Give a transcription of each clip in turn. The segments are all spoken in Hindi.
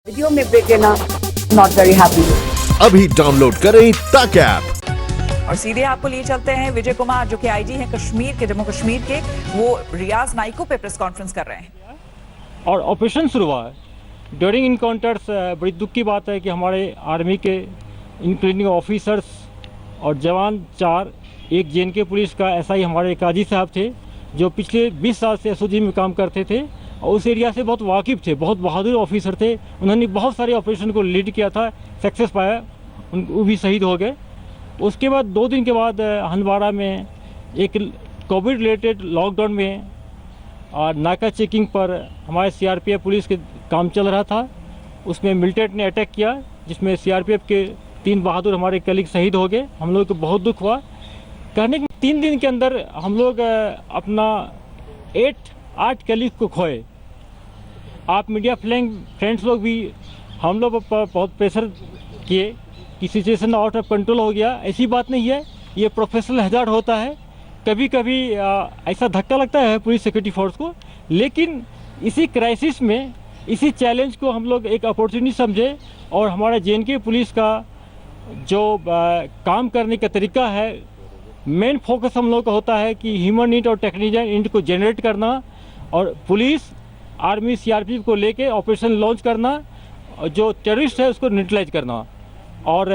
वीडियो में ब्रेक लेना नॉट वेरी हैप्पी। अभी डाउनलोड करें तक ऐप। और सीधे आपको लिए चलते हैं विजय कुमार जो कि आईजी हैं कश्मीर के, जम्मू कश्मीर के। वो रियाज नाइको पे प्रेस कॉन्फ्रेंस कर रहे हैं और ऑपरेशन शुरू हुआ है। ड्यूरिंग इनकाउंटर्स बड़ी दुख की बात है कि हमारे आर्मी के इंक्लूडिंग ऑफिसर्स और जवान 4, एक जेएनके पुलिस का एसआई हमारे काजी साहब थे जो पिछले 20 साल से एसओजी में काम करते थे और उस एरिया से बहुत वाकिफ़ थे, बहुत बहादुर ऑफिसर थे। उन्होंने बहुत सारे ऑपरेशन को लीड किया था, सक्सेस पाया, वो भी शहीद हो गए। उसके बाद 2 दिन के बाद हंदवाड़ा में एक कोविड रिलेटेड लॉकडाउन में और नाका चेकिंग पर हमारे सीआरपीएफ पुलिस के काम चल रहा था, उसमें मिलिटेंट ने अटैक किया जिसमें सीआरपीएफ के 3 बहादुर हमारे कलीग शहीद हो गए। हम लोग को बहुत दुख हुआ। कहने के 3 दिन के अंदर हम लोग अपना 8 कलीग को खोए। आप मीडिया फ्रेंड्स लोग भी हम लोग पर बहुत प्रेशर किए कि सिचुएशन आउट ऑफ कंट्रोल हो गया। ऐसी बात नहीं है, ये प्रोफेशनल हैजार्ड होता है। कभी कभी ऐसा धक्का लगता है पुलिस सिक्योरिटी फोर्स को, लेकिन इसी क्राइसिस में, इसी चैलेंज को हम लोग एक अपॉर्चुनिटी समझे और हमारा जेएनके पुलिस का जो काम करने का तरीका है, मेन फोकस हम लोग का होता है कि ह्यूमन नीड और टेक्निकल नीड को जनरेट करना और पुलिस आर्मी सीआरपीएफ को लेके ऑपरेशन लॉन्च करना और जो टेररिस्ट है उसको न्यूट्रलाइज करना। और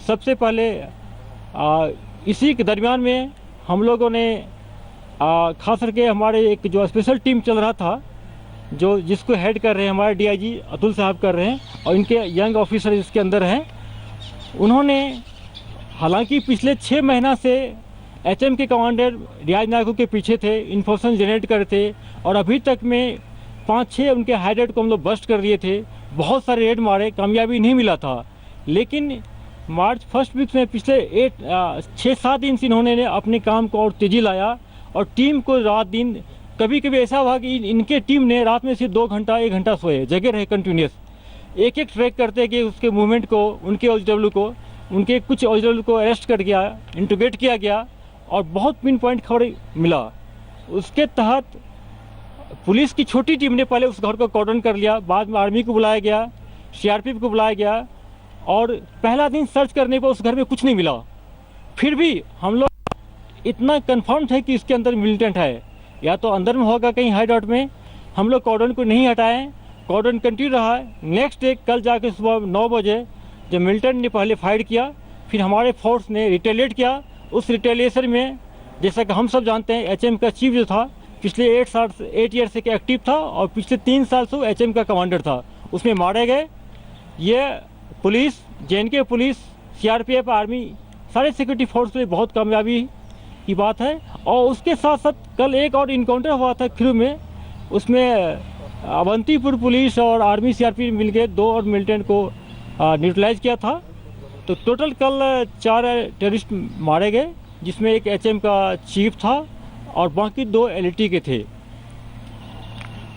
सबसे पहले इसी के दरमियान में हम लोगों ने खास करके हमारे एक जो स्पेशल टीम चल रहा था जो जिसको हेड कर रहे हैं हमारे डीआईजी अतुल साहब कर रहे हैं और इनके यंग ऑफिसर इसके अंदर हैं। उन्होंने हालांकि पिछले 6 महीना से एचएम के कमांडर रियाज नायको के पीछे थे, इन्फॉर्मेशन जनरेट कर थे और अभी तक में 5-6 उनके हाईडेड को हम लोग बस्ट कर दिए थे। बहुत सारे रेड मारे, कामयाबी नहीं मिला था। लेकिन मार्च फर्स्ट वीक में पिछले 6-7 दिन से इन्होंने अपने काम को और तेज़ी लाया और टीम को रात दिन, कभी कभी ऐसा हुआ कि इनके टीम ने रात में सिर्फ 2 घंटा 1 घंटा सोए, जगह रहे कंटिन्यूस, एक ट्रैक करते कि उसके मूवमेंट को, उनके OGW को, उनके कुछ OGW को अरेस्ट कर गया, इंट्रोगेट किया गया और बहुत पिन पॉइंट खबर मिला। उसके तहत पुलिस की छोटी टीम ने पहले उस घर को कॉर्डन कर लिया, बाद में आर्मी को बुलाया गया, सीआरपीएफ को बुलाया गया और पहला दिन सर्च करने पर उस घर में कुछ नहीं मिला। फिर भी हम लोग इतना कंफर्म थे कि इसके अंदर मिलिटेंट है, या तो अंदर में होगा कहीं हाइड आउट में। हम लोग कॉर्डन को नहीं हटाएं, कॉर्डन कंटिन्यू रहा। नेक्स्ट डे कल जाके सुबह 9 बजे जब मिलिटेंट ने पहले फायर किया, फिर हमारे फोर्स ने रिटेलिएट किया। उस रिटेलिएशन में जैसा कि हम सब जानते हैं एचएम का चीफ जो था पिछले 8 ईयर से एक्टिव था और पिछले 3 साल से एचएम का कमांडर था, उसमें मारे गए। ये police, JNK police, CRPF, army, सारे सिक्योरिटी फोर्स में बहुत कामयाबी की बात है। और उसके साथ साथ कल एक और इनकाउंटर हुआ था खिरू में, उसमें अवंतीपुर पुलिस और आर्मी सीआरपीएफ मिलकर 2 और मिलिटेंट को न्यूट्रलाइज किया था। तो टोटल कल 4 टेररिस्ट मारे गए, जिसमें एक एचएम का चीफ था और बाकी 2 एलटी के थे।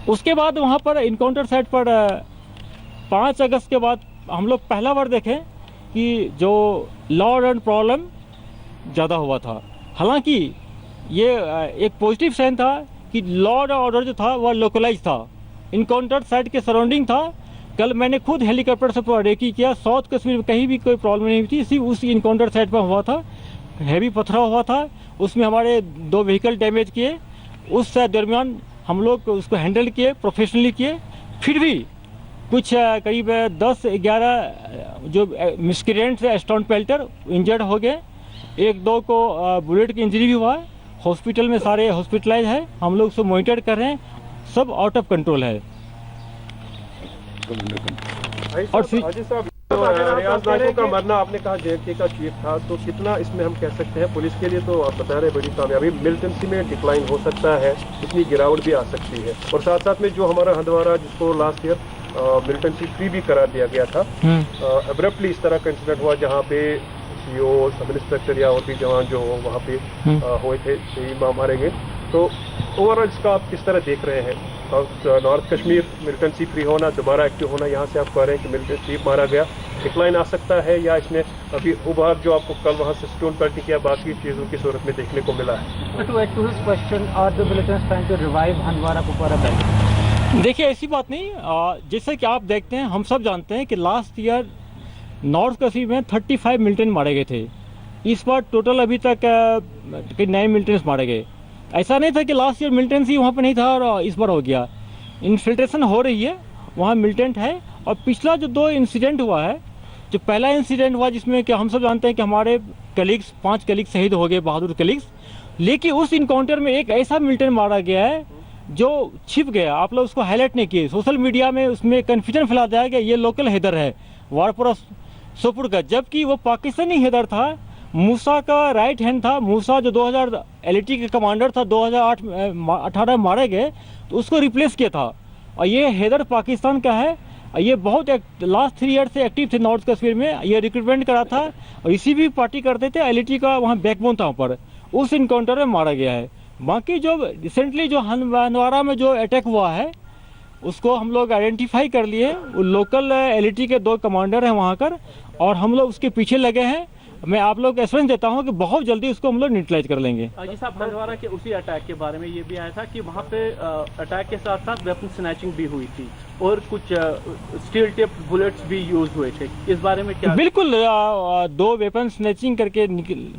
उसके बाद वहाँ पर इनकाउंटर साइट पर 5 अगस्त के बाद हम लोग पहला बार देखें कि जो लॉ एंड प्रॉब्लम ज़्यादा हुआ था। हालांकि ये एक पॉजिटिव साइन था कि लॉ एंड ऑर्डर जो था वह लोकलाइज था, इनकाउंटर साइट के सराउंडिंग था। कल मैंने खुद हेलीकॉप्टर से रेकी किया, साउथ कश्मीर में कहीं भी कोई प्रॉब्लम नहीं थी, सिर्फ उस इनकाउंटर साइट पर हुआ था। हैवी पथराव हुआ था, उसमें हमारे 2 व्हीकल डैमेज किए। उस दरमियान हम लोग उसको हैंडल किए, प्रोफेशनली किए। फिर भी कुछ करीब 10-11 जो मिस्क्रिएंट्स है, स्टॉन पेल्टर, इंजर्ड हो गए। 1-2 को बुलेट की इंजरी भी हुआ है। हॉस्पिटल में सारे हॉस्पिटलाइज है, हम लोग उसको मॉनिटर कर रहे हैं, सब आउट ऑफ कंट्रोल है। और साहब, रियाज नाइको का मरना, आपने कहा जेएनके का चीफ था, तो कितना इसमें हम कह सकते हैं पुलिस के लिए तो आप बता रहे बड़ी कामयाबी, मिलिटेंसी में डिक्लाइन हो सकता है, इतनी गिरावट भी आ सकती है। और साथ साथ में जो हमारा हंदवाड़ा जिसको लास्ट ईयर मिलिटेंसी फ्री भी करार दिया गया था, अब्रप्टली इस तरह का इंसिडेंट हुआ जहाँ पे सीओ, सब इंस्पेक्टर या और भी जवान जो वहाँ पे हुए थे, मारे गए। तो ओवरऑल इसका आप किस तरह देख रहे हैं? नॉर्थ कश्मीर मिलिटेंसी फ्री होना, दोबारा एक्टिव होना, यहाँ से आप कह रहे हैं कि मिलिटेंसी चीफ मारा गया, डिक्लाइन आ सकता है, या इसमें अभी उभार जो आपको कल वहाँ से स्टोन पेल्टिंग किया बाकी चीज़ों की सूरत में देखने को मिला है? To add to his question, are the militants trying to revive Handwara Kupwara belt? देखिए ऐसी बात नहीं, जैसे कि आप देखते हैं, हम सब जानते हैं कि लास्ट ईयर नॉर्थ कश्मीर में 35 मिलिटेंट मारे गए थे। इस बार टोटल अभी तक कई 9 मिलिटेंट्स मारे गए। ऐसा नहीं था कि लास्ट ईयर मिलिटेंट्स ही वहाँ पे नहीं था और इस बार हो गया। इन्फिल्ट्रेशन हो रही है, वहाँ मिलिटेंट है। और पिछला जो 2 इंसिडेंट हुआ है, जो पहला इंसिडेंट हुआ जिसमें कि हम सब जानते हैं कि हमारे कलीग्स 5 कलीग्स शहीद हो गए, बहादुर कलीग्स। लेकिन उस इनकाउंटर में एक ऐसा मिलिटेंट मारा गया है जो छिप गया, आप लोग उसको हाईलाइट नहीं किए। सोशल मीडिया में उसमें कन्फ्यूजन फैला दिया गया ये लोकल हैदर है वारपुरा सोपुर का, जबकि वो पाकिस्तानी हैदर था, मूसा का राइट हैंड था। मूसा जो 2000 एलटी के कमांडर था, 2018 मारे गए, तो उसको रिप्लेस किया था। और ये हैदर पाकिस्तान का है। ये बहुत लास्ट 3 ईयर से एक्टिव थे नॉर्थ कश्मीर में। ये रिक्रूटमेंट करा था और इसी भी पार्टी करते थे। एलटी का वहाँ बैकबोन था, वहाँ पर उस इनकाउंटर में मारा गया है। बाकी जो रिसेंटली जो हंदवारा में जो अटैक हुआ है उसको हम लोग आइडेंटिफाई कर लिए। वो लोकल एलटी के 2 कमांडर हैं वहाँ कर, और हम लोग उसके पीछे लगे हैं। मैं आप लोग एश्योरेंस देता हूँ कि बहुत जल्दी उसको हम लोग न्यूट्रलाइज कर लेंगे। जी साहब, हंदवारा के उसी अटैक के बारे में ये भी आया था कि वहाँ पे अटैक के साथ साथ वेपन स्नैचिंग भी हुई थी और कुछ स्टील टिप बुलेट्स भी यूज हुए थे। इस बारे में क्या? बिल्कुल, 2 वेपन स्नैचिंग करके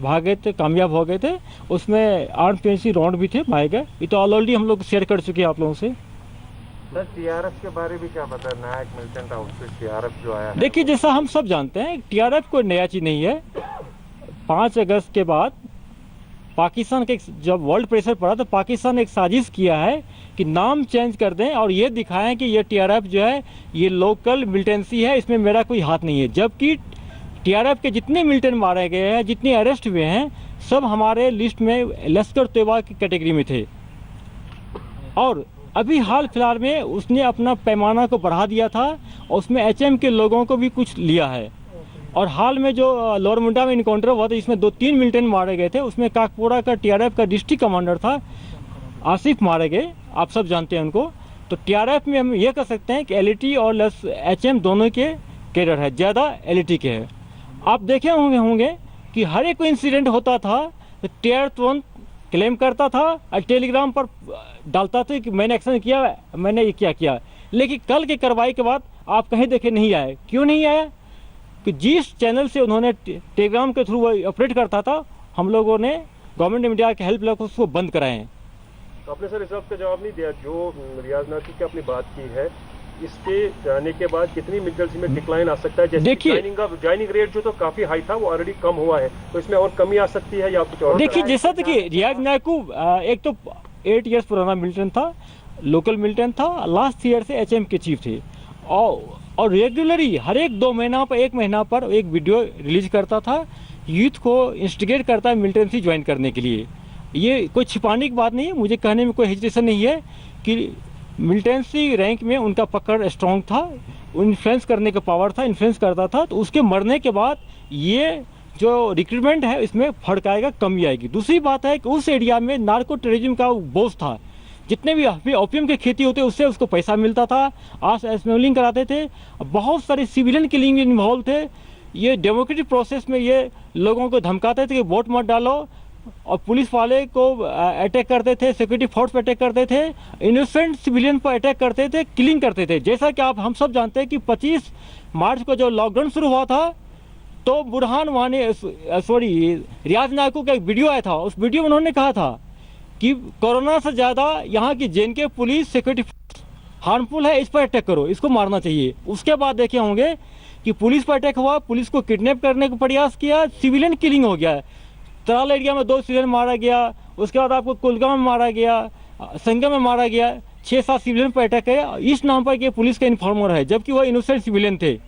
भागे थे, कामयाब हो गए थे। उसमें आर्म पेंसी राउंड भी थे पाए गए। ये तो ऑलरेडी हम लोग शेयर कर चुके हैं आप लोगों से। सर टीआरएफ के बारे में क्या पता? नायक मिलिटेंट आउटफिट टीआरएफ जो आया है, देखिए जैसा हम सब जानते हैं टीआरएफ कोई नया चीज़ नहीं है। 5 अगस्त के बाद पाकिस्तान के जब वर्ल्ड प्रेशर पड़ा तो पाकिस्तान ने एक साजिश किया है कि नाम चेंज कर दें और ये दिखाएं कि ये टीआरएफ जो है ये लोकल मिलिटेंसी है, इसमें मेरा कोई हाथ नहीं है। जबकि टीआरएफ के जितने मिलिटेंट मारे गए हैं, जितने अरेस्ट हुए हैं, सब हमारे लिस्ट में लश्कर तैयबा की कैटेगरी में थे। और अभी हाल फिलहाल में उसने अपना पैमाना को बढ़ा दिया था और उसमें एचएम के लोगों को भी कुछ लिया है। और हाल में जो लोअर मुंडा में इनकाउंटर हुआ था, इसमें 2-3 मिलिटेंट मारे गए थे। उसमें काकपोरा का टीआरएफ का डिस्ट्रिक्ट कमांडर था, आसिफ मारे गए, आप सब जानते हैं उनको। तो टीआरएफ में हम ये कह सकते हैं कि एलटी और एचएम दोनों के कैडर है, ज़्यादा एलटी के है। आप देखे होंगे कि हर एक इंसिडेंट होता था तो टीआर तुरंत क्लेम करता था और टेलीग्राम पर डालता था कि मैंने एक्शन किया, मैंने ये क्या किया। लेकिन कल की कार्रवाई के बाद आप कहीं देखे नहीं आए। क्यों नहीं आया? कि जिस चैनल से उन्होंने टेलीग्राम के थ्रू ऑपरेट करता था, हम लोगों ने गवर्नमेंट मीडिया के हेल्प लेकर उसको बंद कराए हैं। तो आपने सर इस वक्त का जवाब नहीं दिया। जो रियाज नाइकू की अपनी बात की है, इसके जाने के बाद कितनी मिलिटेंसी में डिक्लाइन आ सकता है? जैसे देखिए, ज्वाइनिंग रेट जो तो काफी हाई था वो ऑलरेडी कम हुआ है, तो इसमें और कमी आ सकती है या कुछ और? देखिए जैसा देखिए रियाज नाइकू एक तो 8 ईयर्स पुराना मिलिटेंट था, लोकल मिलिटेंट था, लास्ट ईयर से एचएम के चीफ थे और रेगुलरली हर एक 2 महीना पर 1 महीना पर एक वीडियो रिलीज करता था, यूथ को इंस्टिगेट करता है मिलिटेंसी ज्वाइन करने के लिए। ये कोई छिपाने की बात नहीं है, मुझे कहने में कोई हेजिटेशन नहीं है कि मिलिटेंसी रैंक में उनका पकड़ स्ट्रॉन्ग था, इन्फ्लुएंस करने का पावर था, इन्फ्लुएंस करता था। तो उसके मरने के बाद ये जो रिक्रूटमेंट है इसमें फर्क आएगा, कमी आएगी। दूसरी बात है कि उस एरिया में नार्को टेररिज्म का बोझ था, जितने भी ओपियम की खेती होते उससे उसको पैसा मिलता था, स्मगलिंग कराते थे, बहुत सारे सिविलियन किलिंग इन्वॉल्व थे। ये डेमोक्रेटिक प्रोसेस में ये लोगों को धमकाते थे कि वोट मत डालो, और पुलिस वाले को अटैक करते थे, सिक्योरिटी फोर्स पर अटैक करते थे, इनोसेंट सिविलियन पर अटैक करते थे, किलिंग करते थे। जैसा कि हम सब जानते हैं कि 25 मार्च को जो लॉकडाउन शुरू हुआ था तो बुरहान वानी रियाज नाइकू का एक वीडियो आया था। उस वीडियो में उन्होंने कहा था कि कोरोना से ज़्यादा यहाँ की जेएनके पुलिस सिक्योरिटी हार्मफुल है, इस पर अटैक करो, इसको मारना चाहिए। उसके बाद देखे होंगे कि पुलिस पर अटैक हुआ, पुलिस को किडनैप करने का प्रयास किया, सिविलियन किलिंग हो गया। तराल एरिया में 2 सिविलियन मारा गया, उसके बाद आपको कुलगाम में मारा गया, संगम में मारा गया, 6-7 सिविलियन पर अटैक है इस नाम पर कि पुलिस का इन्फॉर्मर है, जबकि वह इनोसेंट सिविलियन थे।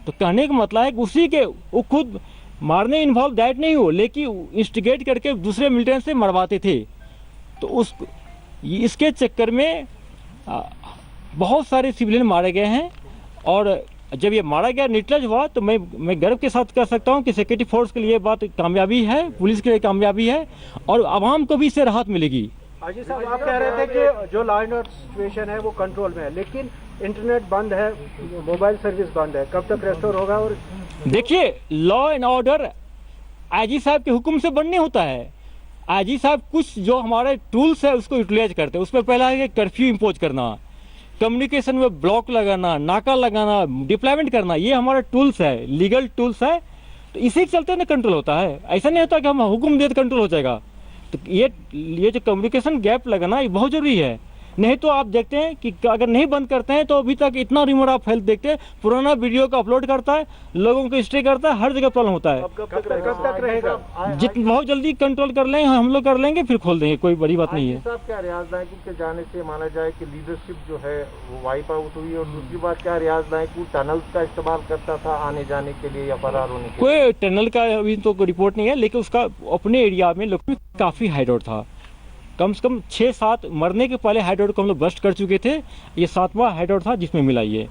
तो कहने का मतलब है कि उसी के वो खुद मारने इन्वॉल्व दैट नहीं हो, लेकिन इंस्टिगेट करके दूसरे मिलिटेंट से मरवाते थे। तो इसके चक्कर में बहुत सारे सिविलियन मारे गए हैं। और जब ये मारा गया, न्यूट्रलाइज हुआ, तो मैं गर्व के साथ कह सकता हूँ कि सिक्योरिटी फोर्स के लिए बात कामयाबी है, पुलिस के लिए कामयाबी है और आवाम को भी इससे राहत मिलेगी। हाजी साहब, आप कह रहे थे कि जो लॉ एंड ऑर्डर सिचुएशन है वो कंट्रोल में है, लेकिन इंटरनेट बंद है, मोबाइल सर्विस बंद है, कब तक रेस्टोर होगा? और देखिए, लॉ एंड ऑर्डर आईजी साहब के हुक्म से बंद नहीं होता है। आईजी साहब कुछ जो हमारे टूल्स है उसको यूटिलाइज करते हैं। उसमें पहला है कि कर्फ्यू इम्पोज करना। कम्युनिकेशन में ब्लॉक लगाना, नाका लगाना, डिप्लॉयमेंट करना, ये हमारा टूल्स है, लीगल टूल्स है। तो इसी के चलते ना कंट्रोल होता है। ऐसा नहीं होता कि हम हुक्म दे तो कंट्रोल हो जाएगा। तो ये जो कम्युनिकेशन गैप लगाना ये बहुत ज़रूरी है। नहीं तो आप देखते हैं कि अगर नहीं बंद करते हैं तो अभी तक इतना रिमोट आप हेल्थ देखते हैं, पुराना वीडियो को अपलोड करता है, लोगों को हिस्ट्री करता है, हर जगह प्रॉब्लम होता है। कब तक रहेगा? बहुत जल्दी कंट्रोल कर लेंगे, हम लोग कर लेंगे, फिर खोल देंगे, कोई बड़ी बात नहीं है। साहब, क्या रियाज नायकू के जाने से माना जाए कि लीडरशिप जो है वो वाइप आउट हुई, और दूसरी बात क्या रियाज नायकू टनल्स का इस्तेमाल करता था आने जाने के लिए या फरार होने के लिए? कोई टनल का अभी तो कोई रिपोर्ट नहीं है, लेकिन उसका अपने एरिया में लोग काफ़ी हाइड था। कम से कम 6-7 मरने के पहले हाइड को हम लोग बस्ट कर चुके थे। ये 7वां हाइड था जिसमें मिला ये,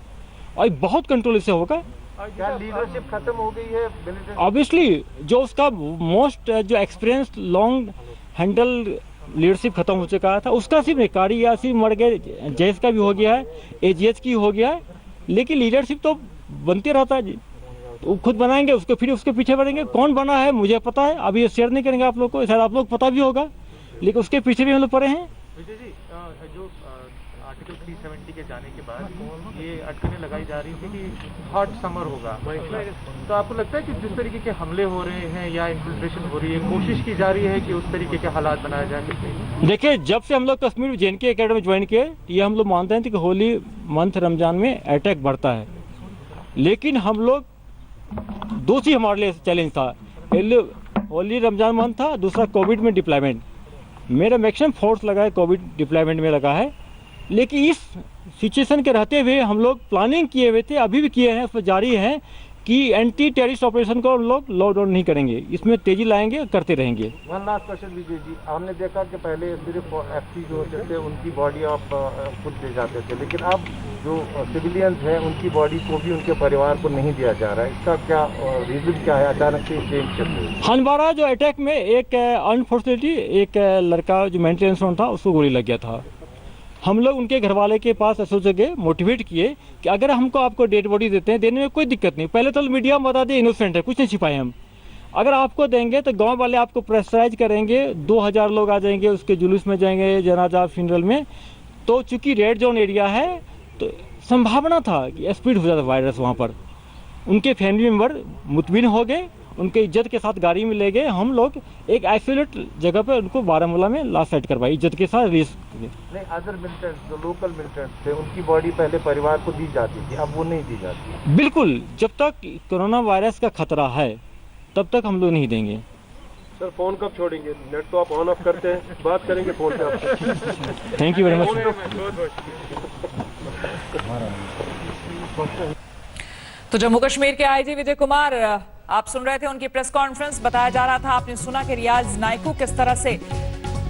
और बहुत कंट्रोल इससे होगा। क्या लीडरशिप खत्म हो गई है? ऑब्वियसली जो उसका मोस्ट जो एक्सपीरियंस लॉन्ग हैंडल लीडरशिप खत्म हो चुका था। उसका सिर्फ नहीं, कारी यासी मर गए, जैस का भी हो गया है, एजीएच की हो गया है, लेकिन लीडरशिप तो बनते रहता है। वो खुद बनाएंगे उसको, फिर उसके पीछे बढ़ेंगे। कौन बना है मुझे पता है, अभी शेयर नहीं करेंगे आप लोग को, शायद आप लोग पता भी होगा, लेकिन उसके पीछे भी हम लोग पड़े हैं। विजय जी, जो आर्टिकल 370 के जाने के बाद ये अटकलें लगाई जा रही थी कि हॉट समर होगा, तो आपको लगता है कि जिस तरीके के हमले हो रहे हैं या इन्फिल्ट्रेशन हो रही है, कोशिश की जा रही है कि उस तरीके के हालात बनाए जाए? देखिए, जब से हम लोग कश्मीर JNK एकेडमी ज्वाइन किए, ये हम लोग मानते हैं कि होली मंथ रमजान में अटैक बढ़ता है, लेकिन हम लोग दो चीज़ हमारे लिए चैलेंज था। होली रमजान मंथ था, दूसरा कोविड में डिप्लॉयमेंट। मेरा मैक्सिमम फोर्स लगा है कोविड डिप्लॉयमेंट में लगा है, लेकिन इस सिचुएशन के रहते हुए हम लोग प्लानिंग किए हुए थे, अभी भी किए हैं, उस पर जारी है कि एंटी टेररिस्ट ऑपरेशन को हम लोग लॉकडाउन नहीं करेंगे, इसमें तेजी लाएंगे, करते रहेंगे। One last question Vijay ji, हमने देखा कि पहले सिर्फ FC जो होते थे उनकी बॉडी आप खुद ले जाते थे, लेकिन अब जो सिविलियंस हैं उनकी बॉडी को भी उनके परिवार को नहीं दिया जा रहा है। इसका क्या रीजन क्या है अचानक से चेंज करते हैं? हनबारा जो अटैक में एक अनफॉर्चुनेटली एक लड़का जो मेंटेनेंस था उसको गोली लग गया था। हम लोग उनके घर वाले के पास सोच गए, मोटिवेट किए कि अगर हमको आपको डेड बॉडी देते हैं, देने में कोई दिक्कत नहीं। पहले तो मीडिया में बता दें इनोसेंट है, कुछ नहीं छिपाए हम। अगर आपको देंगे तो गांव वाले आपको प्रेशराइज करेंगे, 2000 लोग आ जाएंगे, उसके जुलूस में जाएंगे, जनाजा फ्यूनरल में। तो चूंकि रेड जोन एरिया है तो संभावना था कि स्प्रेड हो जाता वायरस वहाँ पर। उनके फैमिली मेम्बर मुतमिन हो गए, उनके इज्जत के साथ गाड़ी में ले गए। हम लोग एक आइसोलेट जगह पर उनको बारामूला में लास्ट साइड करवाई, इज्जत के साथ। नहीं, अदर मिलिटेंट्स जो लोकल मिलिटेंट्स थे उनकी बॉडी पहले परिवार को दी जाती थी, अब वो नहीं दी जाती। बिल्कुल, जब तक कोरोना वायरस का खतरा है तब तक हम लोग नहीं देंगे। सर, फोन कब छोड़ेंगे? नेट तो आप ऑन ऑफ करते हैं, बात करेंगे फोन पे आपसे। Thank you very much. तो जम्मू कश्मीर के IG विजय कुमार, आप सुन रहे थे उनकी प्रेस कॉन्फ्रेंस। बताया जा रहा था, आपने सुना कि रियाज नायकू किस तरह से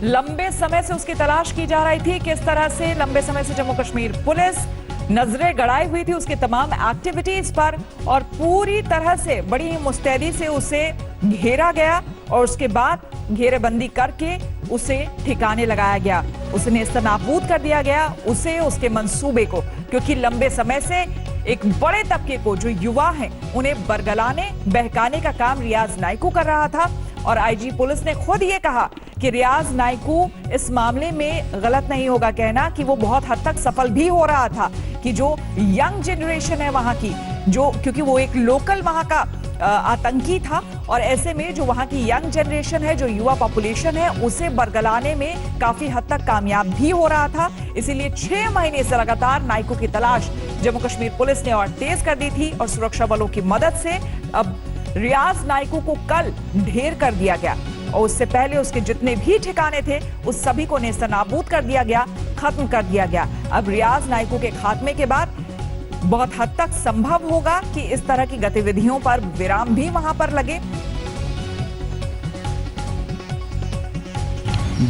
लंबे समय से उसकी तलाश की जा रही थी, किस तरह से लंबे समय से जम्मू कश्मीर पुलिस नजरें गड़ाई हुई थी उसके तमाम एक्टिविटीज पर, और पूरी तरह से बड़ी ही मुस्तैदी से उसे घेरा गया और उसके बाद घेरेबंदी करके उसे ठिकाने लगाया गया, उसे नेस्तनाबूद कर दिया गया, उसे उसके मंसूबे को। क्योंकि लंबे समय से एक बड़े तबके को, जो युवा हैं, उन्हें बरगलाने बहकाने का काम रियाज नायकू कर रहा था। और IG पुलिस ने खुद ये कहा कि रियाज नायकू इस मामले में गलत नहीं होगा कहना कि वो बहुत हद तक सफल भी हो रहा था, कि जो यंग जनरेशन है वहां की, जो क्योंकि वो एक लोकल वहां का आतंकी था, और ऐसे में जो वहां की यंग जनरेशन है, जो युवा पॉपुलेशन है, उसे बरगलाने में काफी हद तक कामयाब भी हो रहा था। इसीलिए 6 महीने से लगातार नायकू की तलाश जम्मू कश्मीर पुलिस ने और तेज कर दी थी, और सुरक्षा बलों की मदद से अब रियाज नायकू को कल ढेर कर दिया गया, और उससे पहले उसके जितने भी ठिकाने थे उस सभी को नेस्तनाबूद कर दिया गया, खत्म कर दिया गया। अब रियाज नायकू के खात्मे के बाद बहुत हद तक संभव होगा कि इस तरह की गतिविधियों पर विराम भी वहां पर लगे।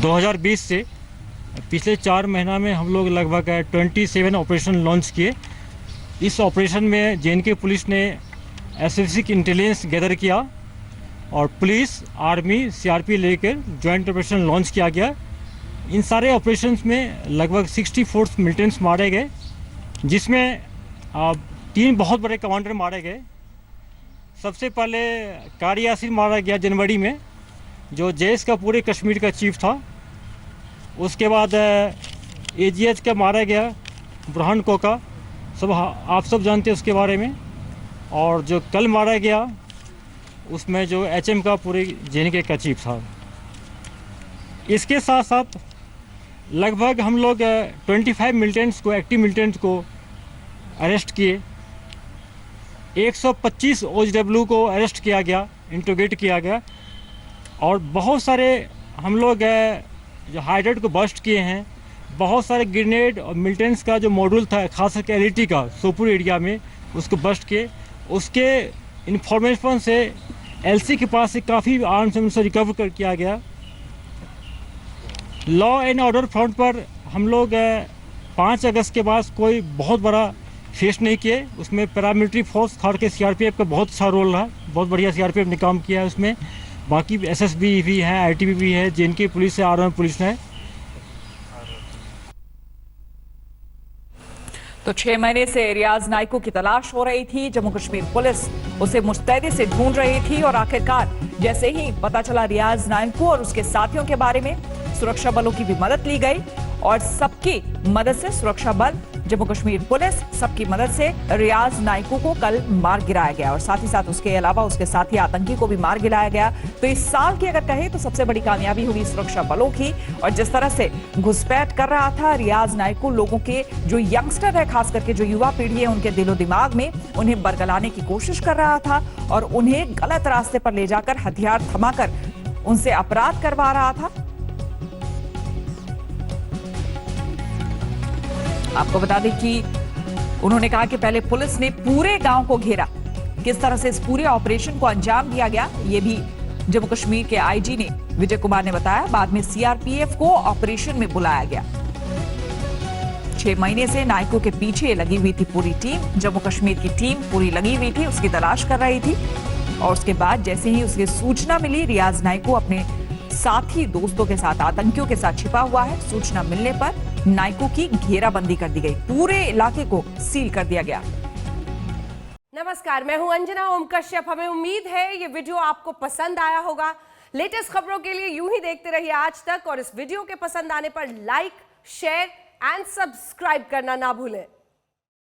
2020 से पिछले 4 महीना में हम लोग लगभग 27 ऑपरेशन लॉन्च किए। इस ऑपरेशन में JNK पुलिस ने SFC की इंटेलिजेंस गैदर किया, और पुलिस, आर्मी, CRP लेकर ज्वाइंट ऑपरेशन लॉन्च किया गया। इन सारे ऑपरेशंस में लगभग 64 मिलिटेंट्स मारे गए, जिसमें 3 बहुत बड़े कमांडर मारे गए। सबसे पहले कारी यासिर मारा गया जनवरी में, जो जैश का पूरे कश्मीर का चीफ था। उसके बाद AGH का मारा गया बुरहान कोका, सब आप सब जानते हैं उसके बारे में। और जो कल मारा गया उसमें जो HM का पूरे JNK का चीफ था। इसके साथ साथ लगभग हम लोग 25 मिलिटेंट्स को, एक्टिव मिलिटेंट्स को अरेस्ट किए। 125 OGW को अरेस्ट किया गया, इंट्रोगेट किया गया। और बहुत सारे हम लोग जो हाइडेड को बस्ट किए हैं। बहुत सारे ग्रेनेड और मिलिटेंट्स का जो मॉड्यूल था, खास करके LET का सोपुर एरिया में, उसको बस्ट किए। उसके इंफॉर्मेशन से LC के पास से काफ़ी आर्म्स हमसे रिकवर किया गया। लॉ एंड ऑर्डर फ्रंट पर हम लोग 5 अगस्त के बाद कोई बहुत बड़ा फेस नहीं किए। उसमें पैरामिलिट्री फोर्स खास के CRPF का बहुत अच्छा रोल रहा, बहुत बढ़िया CRPF ने काम किया है उसमें। बाकी SSB भी है, ITB भी है, JNK पुलिस है, आर्मी पुलिस है। तो 6 महीने से रियाज नाइकू की तलाश हो रही थी। जम्मू कश्मीर पुलिस उसे मुस्तैदी से ढूंढ रही थी और आखिरकार जैसे ही पता चला रियाज नाइकू और उसके साथियों के बारे में, सुरक्षा बलों की भी मदद ली गई और सबकी मदद से सुरक्षा बल, जम्मू कश्मीर पुलिस, सबकी मदद से रियाज नाइकू को कल मार गिराया गया और साथ ही साथ उसके अलावा उसके साथी आतंकी को भी मार गिराया गया। तो इस साल की अगर कहें तो सबसे बड़ी कामयाबी हुई सुरक्षा बलों की। और जिस तरह से घुसपैठ कर रहा था रियाज नाइकू, लोगों के जो यंगस्टर है, खास करके जो युवा पीढ़ी है, उनके दिलो दिमाग में उन्हें बरगलाने की कोशिश कर रहा था और उन्हें गलत रास्ते पर ले जाकर हथियार थमाकर उनसे अपराध करवा रहा था। आपको बता दें कि उन्होंने कहा कि पहले पुलिस ने पूरे गांव को घेरा। किस तरह से इस पूरे ऑपरेशन को अंजाम दिया गया, ये भी जम्मू कश्मीर के IG ने, विजय कुमार ने बताया। बाद में CRPF को ऑपरेशन में बुलाया गया। 6 महीने से नाइकू के पीछे लगी हुई थी पूरी टीम। जम्मू कश्मीर की टीम पूरी लगी हुई थी, उसकी तलाश कर रही थी। और उसके बाद जैसे ही उसकी सूचना मिली, रियाज नाइकू अपने साथी दोस्तों के साथ, आतंकियों के साथ छिपा हुआ है। सूचना मिलने पर नाइकू की घेराबंदी कर दी गई, पूरे इलाके को सील कर दिया गया। नमस्कार, मैं हूं अंजना ओम कश्यप। हमें उम्मीद है ये वीडियो आपको पसंद आया होगा। लेटेस्ट खबरों के लिए यूं ही देखते रहिए आज तक और इस वीडियो के पसंद आने पर लाइक, शेयर एंड सब्सक्राइब करना ना भूलें।